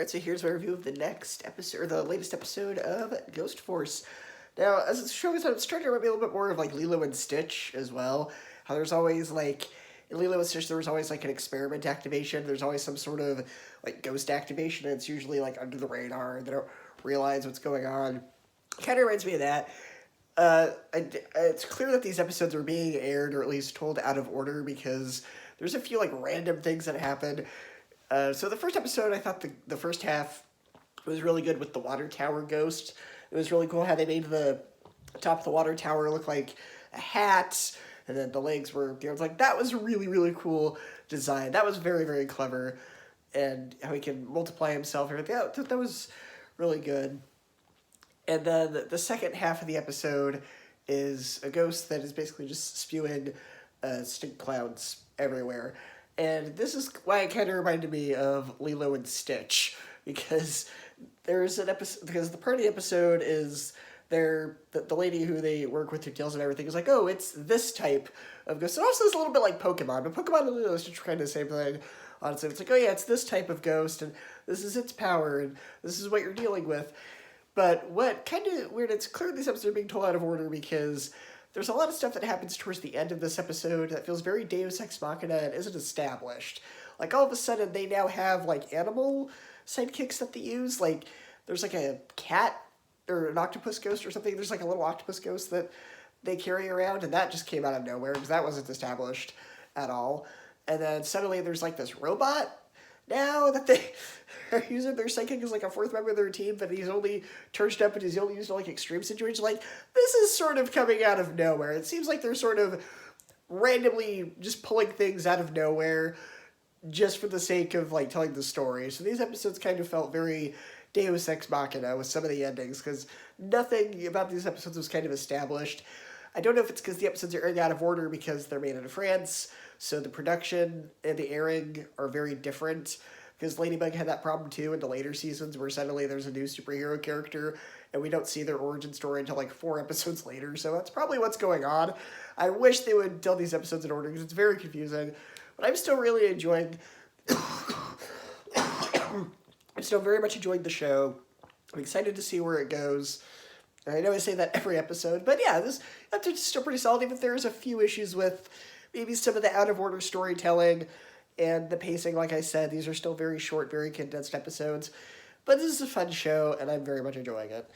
Alright, so here's my review of the next episode, or the latest episode of Ghostforce. Now, as the show goes on, it's starting to remind me a little bit more of like Lilo and Stitch as well. How there's always like in Lilo and Stitch, there was always like an experiment activation. There's always some sort of like ghost activation, and it's usually like under the radar, and they don't realize what's going on. Kind of reminds me of that. It's clear that these episodes are being aired or at least told out of order because there's a few like random things that happen. So the first episode, I thought the first half was really good with the water tower ghost. It was really cool how they made the top of the water tower look like a hat, and then the legs were, I was like, that was a really, really cool design. That was very, very clever, and how he can multiply himself and everything. That was really good. And then the second half of the episode is a ghost that is basically just spewing stink clouds everywhere. And this is why it kind of reminded me of Lilo and Stitch, because there's an episode, because the part of the episode is the lady who they work with who tells them everything is like, oh, it's this type of ghost. It also is a little bit like Pokemon, but Pokemon and Lilo and Stitch are kind of the same thing. Honestly, it's like, oh yeah, it's this type of ghost, and this is its power, and this is what you're dealing with. But what kind of weird, it's clear these episodes are being told out of order because there's a lot of stuff that happens towards the end of this episode that feels very Deus Ex Machina and isn't established. Like, all of a sudden, they now have, like, animal sidekicks that they use. Like, there's, like, a cat or an octopus ghost or something. There's, like, a little octopus ghost that they carry around, and that just came out of nowhere because that wasn't established at all. And then suddenly there's, like, this robot now that they are using their psychic as like a fourth member of their team, but he's only charged up and he's only used in like extreme situations. Like, this is sort of coming out of nowhere. It seems like they're sort of randomly just pulling things out of nowhere just for the sake of like telling the story. So these episodes kind of felt very Deus Ex Machina with some of the endings because nothing about these episodes was kind of established. I don't know if it's because the episodes are airing out of order because they're made in France, so the production and the airing are very different. Because Ladybug had that problem too in the later seasons where suddenly there's a new superhero character and we don't see their origin story until like 4 episodes later, so that's probably what's going on. I wish they would tell these episodes in order because it's very confusing, but I'm still really enjoying... I'm still very much enjoying the show. I'm excited to see where it goes. I know I say that every episode, but yeah, this episode's still pretty solid, even if there's a few issues with maybe some of the out-of-order storytelling and the pacing. Like I said, these are still very short, very condensed episodes, but this is a fun show, and I'm very much enjoying it.